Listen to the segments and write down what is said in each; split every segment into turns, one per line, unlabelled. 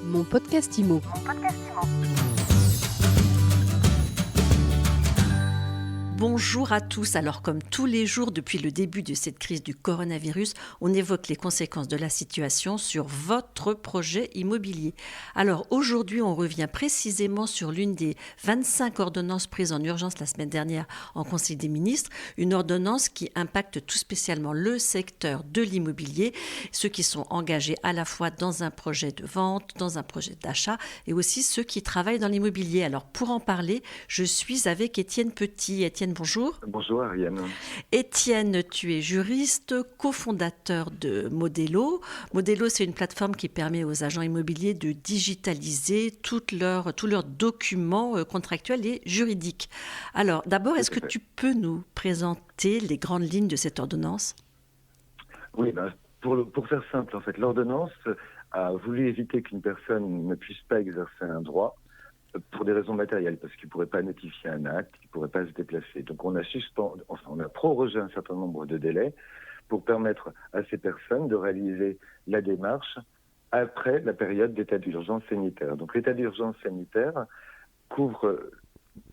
Mon podcast IMO. Bonjour à tous. Alors comme tous les jours depuis le début de cette crise du coronavirus, on évoque les conséquences de la situation sur votre projet immobilier. Alors aujourd'hui, on revient précisément sur l'une des 25 ordonnances prises en urgence la semaine dernière en Conseil des ministres, une ordonnance qui impacte tout spécialement le secteur de l'immobilier, ceux qui sont engagés à la fois dans un projet de vente, dans un projet d'achat et aussi ceux qui travaillent dans l'immobilier. Alors pour en parler, je suis avec Étienne Petit. Étienne, bonjour.
Bonjour Ariane.
Étienne, tu es juriste, cofondateur de Modelo. Modelo, c'est une plateforme qui permet aux agents immobiliers de digitaliser tous leurs documents contractuels et juridiques. Alors, d'abord, est-ce que tu peux nous présenter les grandes lignes de cette ordonnance ?
Oui, pour faire simple, en fait, l'ordonnance a voulu éviter qu'une personne ne puisse pas exercer un droit pour des raisons matérielles, parce qu'il ne pourrait pas notifier un acte, il ne pourrait pas se déplacer. Donc on a prorogé un certain nombre de délais pour permettre à ces personnes de réaliser la démarche après la période d'état d'urgence sanitaire. Donc l'état d'urgence sanitaire couvre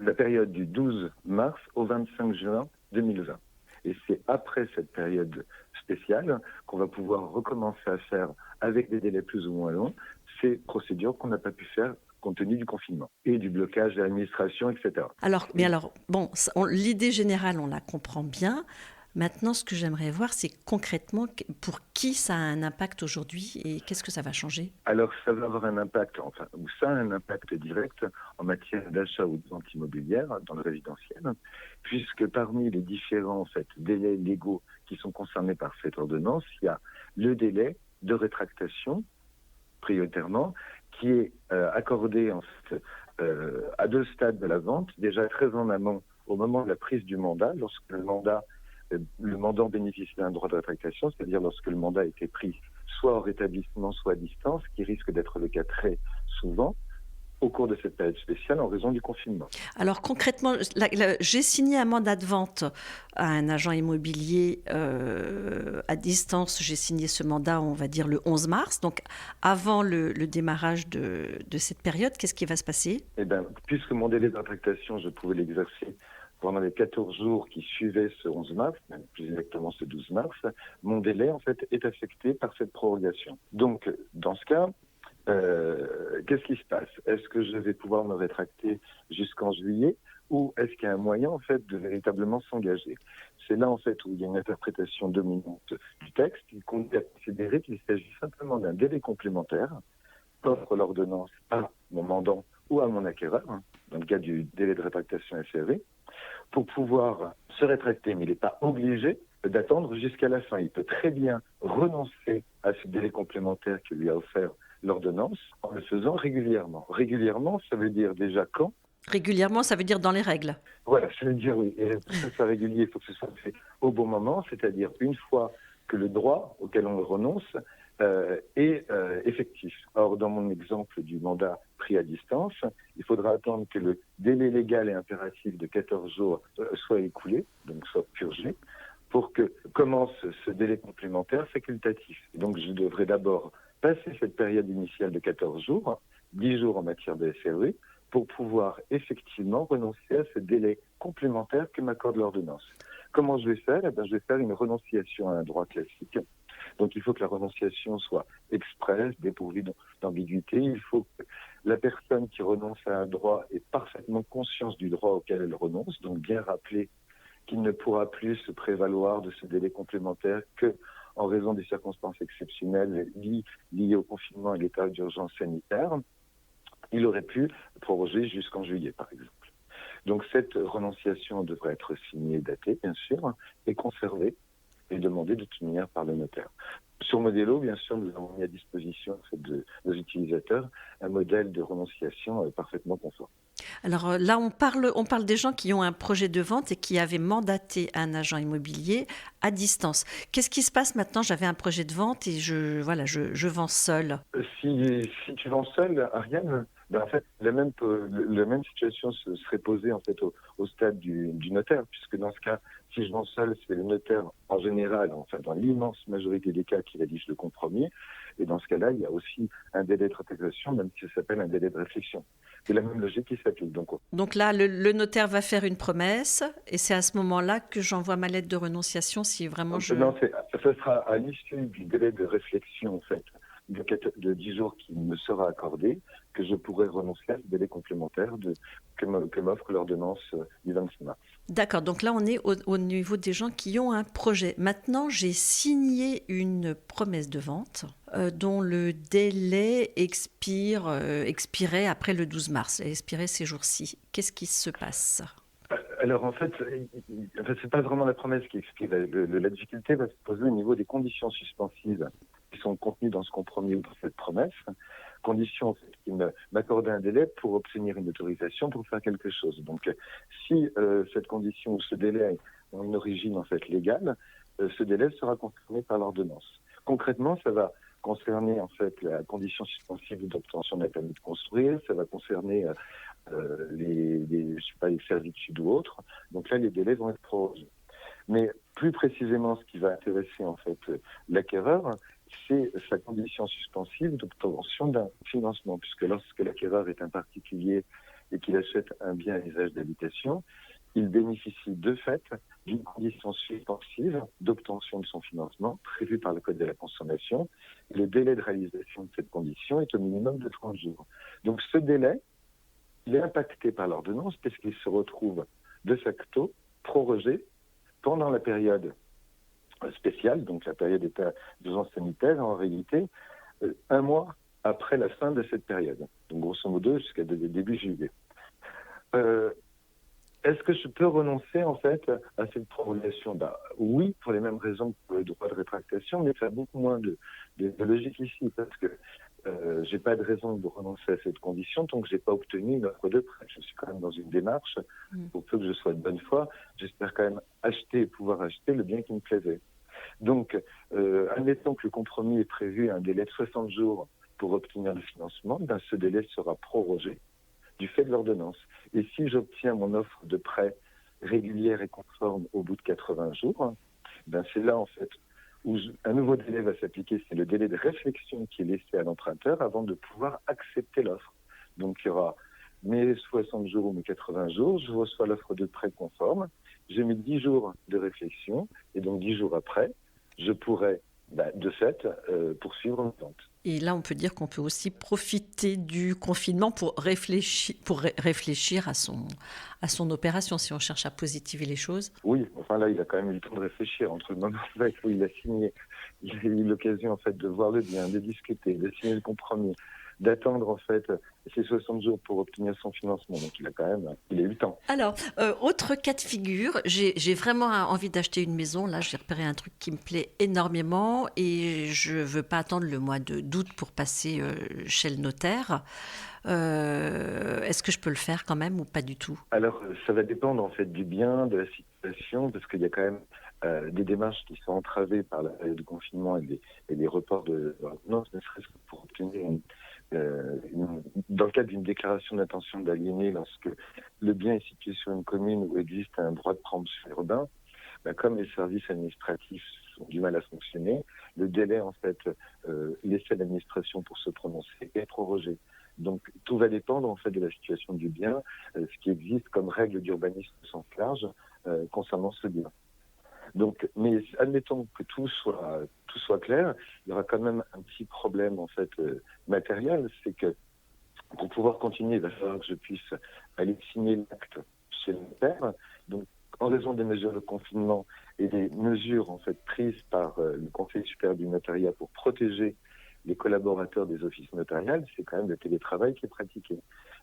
la période du 12 mars au 25 juin 2020. Et c'est après cette période spéciale qu'on va pouvoir recommencer à faire, avec des délais plus ou moins longs, ces procédures qu'on n'a pas pu faire compte tenu du confinement et du blocage de l'administration, etc.
L'idée générale, on la comprend bien. Maintenant, ce que j'aimerais voir, c'est concrètement pour qui ça a un impact aujourd'hui et qu'est-ce que ça va changer ?
Alors, ça va avoir un impact, ça a un impact direct en matière d'achat ou de vente immobilière dans le résidentiel, puisque parmi les différents délais légaux qui sont concernés par cette ordonnance, il y a le délai de rétractation, prioritairement, qui est accordé à deux stades de la vente, déjà très en amont, au moment de la prise du mandat, lorsque le mandant bénéficie d'un droit de rétractation, c'est-à-dire lorsque le mandat a été pris soit en rétablissement, soit à distance, qui risque d'être le cas très souvent au cours de cette période spéciale en raison du confinement.
Alors concrètement, j'ai signé un mandat de vente à un agent immobilier à distance. J'ai signé ce mandat, on va dire, le 11 mars, donc avant le démarrage de cette période. Qu'est-ce qui va se passer ?
Puisque mon délai de rétractation, je pouvais l'exercer pendant les 14 jours qui suivaient ce 11 mars, même plus exactement ce 12 mars, mon délai est affecté par cette prorogation. Donc, dans ce cas, qu'est-ce qui se passe ? Est-ce que je vais pouvoir me rétracter jusqu'en juillet ou est-ce qu'il y a un moyen de véritablement s'engager ? C'est là où il y a une interprétation dominante du texte qui conduit à considérer qu'il s'agit simplement d'un délai complémentaire qu'offre l'ordonnance à mon mandant ou à mon acquéreur, dans le cas du délai de rétractation SRV, pour pouvoir se rétracter, mais il n'est pas obligé d'attendre jusqu'à la fin. Il peut très bien renoncer à ce délai complémentaire que lui a offert l'ordonnance en le faisant régulièrement. Régulièrement, ça veut dire déjà quand ?
Régulièrement, ça veut dire dans les règles.
Voilà, ça veut dire oui. Et pour que ce soit régulier, il faut que ce soit fait au bon moment, c'est-à-dire une fois que le droit auquel on renonce est effectif. Or, dans mon exemple du mandat pris à distance, il faudra attendre que le délai légal et impératif de 14 jours soit écoulé, donc soit purgé, pour que commence ce délai complémentaire facultatif. Et donc, je devrais d'abord passer cette période initiale de 14 jours, 10 jours en matière de SRV, pour pouvoir effectivement renoncer à ce délai complémentaire que m'accorde l'ordonnance. Comment je vais faire ? Je vais faire une renonciation à un droit classique. Donc il faut que la renonciation soit expresse, dépourvue d'ambiguïté. Il faut que la personne qui renonce à un droit ait parfaitement conscience du droit auquel elle renonce, donc bien rappeler qu'il ne pourra plus se prévaloir de ce délai complémentaire que en raison des circonstances exceptionnelles liées au confinement et l'état d'urgence sanitaire. Il aurait pu proroger jusqu'en juillet, par exemple. Donc cette renonciation devrait être signée, datée, bien sûr, et conservée et demandée de toute manière par le notaire. Sur Modelo, bien sûr, nous avons mis à disposition de nos utilisateurs un modèle de renonciation parfaitement conforme.
Alors là, on parle des gens qui ont un projet de vente et qui avaient mandaté un agent immobilier à distance. Qu'est-ce qui se passe maintenant ? J'avais un projet de vente et je vends seul.
Si tu vends seul, Ariane, Ben, en fait, la même situation serait posée en fait au stade du notaire, puisque dans ce cas, si je vends seul, c'est le notaire en général, enfin dans l'immense majorité des cas, qui rédige le compromis. Et dans ce cas-là, il y a aussi un délai de rétractation, même si ça s'appelle un délai de réflexion. C'est la même logique qui s'applique.
Donc là, le notaire va faire une promesse et c'est à ce moment-là que j'envoie ma lettre de renonciation si vraiment je...
Non, ça sera à l'issue du délai de réflexion, en fait, de 10 jours qui me sera accordé, que je pourrai renoncer à ce délai complémentaire que m'offre l'ordonnance du 26 mars.
D'accord, donc là on est au niveau des gens qui ont un projet. Maintenant, j'ai signé une promesse de vente dont le délai expirait après le 12 mars, elle expirait ces jours-ci. Qu'est-ce qui se passe ?
Alors en fait, c'est pas vraiment la promesse qui explique. La difficulté va se poser au niveau des conditions suspensives qui sont contenues dans ce compromis ou dans cette promesse. Conditions en fait, qui m'accordaient un délai pour obtenir une autorisation pour faire quelque chose. Donc si cette condition ou ce délai ont une origine en fait légale, ce délai sera concerné par l'ordonnance. Concrètement, ça va concerner en fait la condition suspensive d'obtention d'un permis de construire, ça va concerner je sais pas, les servitudes ou autres. Donc là, les délais vont être prorogés. Mais plus précisément, ce qui va intéresser en fait l'acquéreur, c'est sa condition suspensive d'obtention d'un financement, puisque lorsque l'acquéreur est un particulier et qu'il achète un bien à usage d'habitation, il bénéficie de fait d'une condition suspensive d'obtention de son financement prévue par le Code de la consommation. Et le délai de réalisation de cette condition est au minimum de 30 jours. Donc ce délai, il est impacté par l'ordonnance puisqu'il se retrouve de facto prorogé pendant la période spéciale, donc la période d'urgence sanitaire, en réalité, un mois après la fin de cette période. Donc grosso modo jusqu'à début juillet. Est-ce que je peux renoncer en fait à cette prorogation ? Oui, pour les mêmes raisons que pour le droit de rétractation, mais ça a beaucoup moins de logique ici, parce que j'ai pas de raison de renoncer à cette condition tant que j'ai pas obtenu une offre de prêt. Je suis quand même dans une démarche, pour peu que je sois de bonne foi, j'espère quand même pouvoir acheter le bien qui me plaisait. Donc, admettons que le compromis est prévu un délai de 60 jours pour obtenir le financement, ce délai sera prorogé du fait de l'ordonnance. Et si j'obtiens mon offre de prêt régulière et conforme au bout de 80 jours, c'est là en fait où un nouveau délai va s'appliquer, c'est le délai de réflexion qui est laissé à l'emprunteur avant de pouvoir accepter l'offre. Donc il y aura mes 60 jours ou mes 80 jours, je reçois l'offre de prêt conforme, j'ai mis 10 jours de réflexion, et donc 10 jours après, je pourrais de fait poursuivre une vente.
Et là, on peut dire qu'on peut aussi profiter du confinement pour réfléchir à son opération, si on cherche à positiver les choses.
Oui, enfin là, il a quand même eu le temps de réfléchir entre le moment où il a signé, il a eu l'occasion en fait de voir le bien, de discuter, de signer le compromis, d'attendre en fait ces 60 jours pour obtenir son financement. Donc il a eu le temps.
Alors, autre cas de figure, j'ai vraiment envie d'acheter une maison. Là, j'ai repéré un truc qui me plaît énormément et je veux pas attendre le mois d'août pour passer chez le notaire. Est-ce que je peux le faire quand même ou pas du tout ?
Alors, ça va dépendre en fait du bien, de la situation, parce qu'il y a quand même des démarches qui sont entravées par la période de confinement et les reports de l'ordonnance, ne serait-ce que pour obtenir dans le cadre d'une déclaration d'intention d'aliéner, lorsque le bien est situé sur une commune où existe un droit de préemption urbain, comme les services administratifs ont du mal à fonctionner, le délai en fait laissé à l'administration pour se prononcer est prorogé. Donc tout va dépendre en fait de la situation du bien, ce qui existe comme règle d'urbanisme au sens large concernant ce bien. Donc, mais admettons que tout soit clair, il y aura quand même un petit problème en fait matériel, c'est que pour pouvoir continuer, il va falloir que je puisse aller signer l'acte chez le notaire. Donc, en raison des mesures de confinement et des mesures en fait prises par le Conseil supérieur du notariat pour protéger les collaborateurs des offices notariales, c'est quand même le télétravail qui est pratiqué.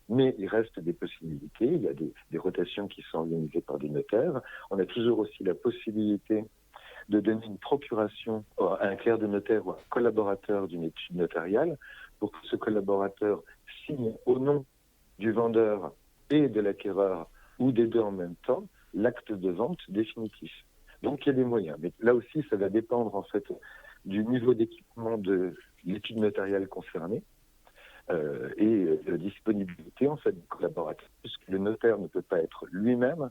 Mais il reste des possibilités, il y a des rotations qui sont organisées par des notaires. On a toujours aussi la possibilité de donner une procuration à un clerc de notaire ou à un collaborateur d'une étude notariale pour que ce collaborateur signe au nom du vendeur et de l'acquéreur ou des deux en même temps l'acte de vente définitif. Donc il y a des moyens. Mais là aussi, ça va dépendre en fait du niveau d'équipement de l'étude notariale concernée. et de disponibilité en fait du collaborateur, puisque le notaire ne peut pas être lui-même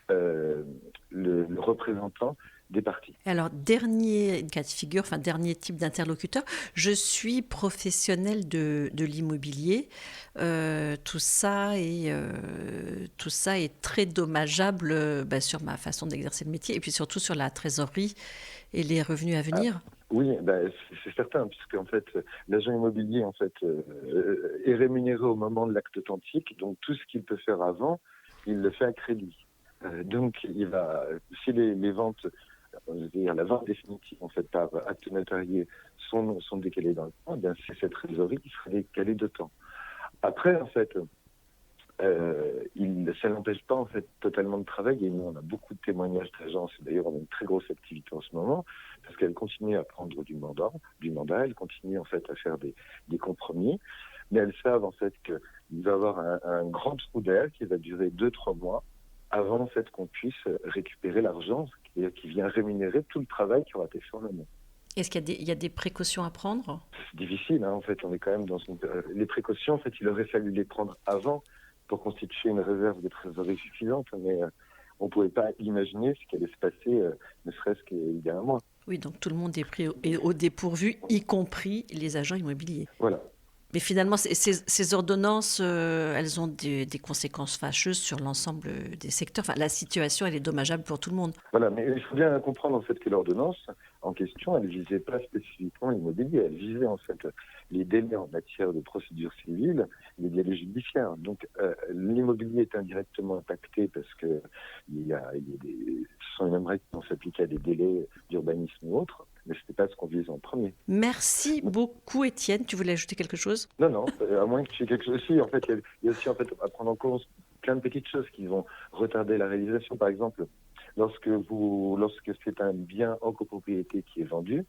le représentant des parties.
Alors, dernier cas de figure, enfin dernier type d'interlocuteur, je suis professionnel de l'immobilier. Tout ça est très dommageable sur ma façon d'exercer le métier et puis surtout sur la trésorerie et les revenus à venir.
Oui, c'est certain, puisque en fait, l'agent immobilier en fait est rémunéré au moment de l'acte authentique, donc tout ce qu'il peut faire avant, il le fait à crédit. Donc, si les ventes, c'est-à-dire la vente définitive en fait par acte notarié sont décalées dans le temps, bien c'est cette trésorerie qui sera décalée de temps. Après, en fait, ça n'empêche pas en fait totalement de travailler. Et nous, on a beaucoup de témoignages d'agences. D'ailleurs, on a une très grosse activité en ce moment parce qu'elles continuent à prendre du mandat. Elles continuent en fait à faire des compromis, mais elles savent en fait qu'il va y avoir un grand trou d'air qui va durer 2-3 mois avant en fait qu'on puisse récupérer l'argent qui vient rémunérer tout le travail qui aura été fait en amont.
Est-ce qu'il y a des précautions à prendre ?
C'est difficile, en fait. On est quand même les précautions, en fait, il aurait fallu les prendre avant pour constituer une réserve de trésorerie suffisante, mais on ne pouvait pas imaginer ce qui allait se passer, ne serait-ce qu'il y a un mois.
Oui, donc tout le monde est pris au dépourvu, y compris les agents immobiliers.
Voilà.
Mais finalement, ces ordonnances, elles ont des conséquences fâcheuses sur l'ensemble des secteurs. Enfin, la situation, elle est dommageable pour tout le monde.
Voilà, mais il faut bien comprendre en fait que l'ordonnance en question, elle ne visait pas spécifiquement l'immobilier, elle visait en fait les délais en matière de procédure civile, les délais judiciaires. Donc l'immobilier est indirectement impacté parce que ce sont les mêmes règles qui vont s'appliquer à des délais d'urbanisme ou autres. Mais ce n'était pas ce qu'on visait en premier.
Merci beaucoup, Étienne. Tu voulais ajouter quelque chose ?
Non, à moins que tu aies quelque chose aussi. En fait, il y a aussi en fait, à prendre en compte plein de petites choses qui vont retarder la réalisation. Par exemple, lorsque c'est un bien en copropriété qui est vendu,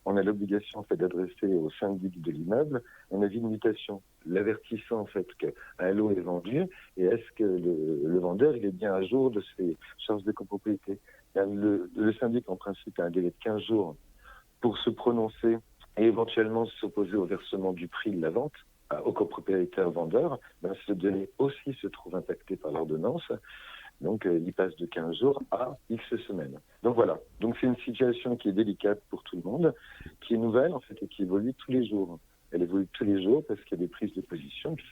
on a l'obligation en fait d'adresser au syndic de l'immeuble un avis de mutation, l'avertissant en fait qu'un lot est vendu et est-ce que le vendeur il est bien à jour de ses charges de copropriété. Le syndic en principe a un délai de 15 jours pour se prononcer et éventuellement s'opposer au versement du prix de la vente au copropriétaire vendeur. Ce délai aussi se trouve impacté par l'ordonnance. Donc, il passe de 15 jours à X semaines. Donc voilà. Donc c'est une situation qui est délicate pour tout le monde, qui est nouvelle en fait et qui évolue tous les jours. Elle évolue tous les jours parce qu'il y a des prises de position. Puis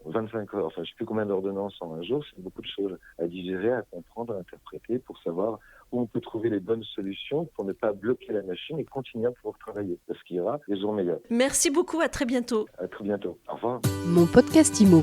25 heures, enfin je ne sais plus combien d'ordonnances en un jour, c'est beaucoup de choses à digérer, à comprendre, à interpréter pour savoir où on peut trouver les bonnes solutions pour ne pas bloquer la machine et continuer à pouvoir travailler. Parce qu'il y aura des jours meilleurs.
Merci beaucoup, à très bientôt.
À très bientôt. Au revoir.
Mon podcast IMO.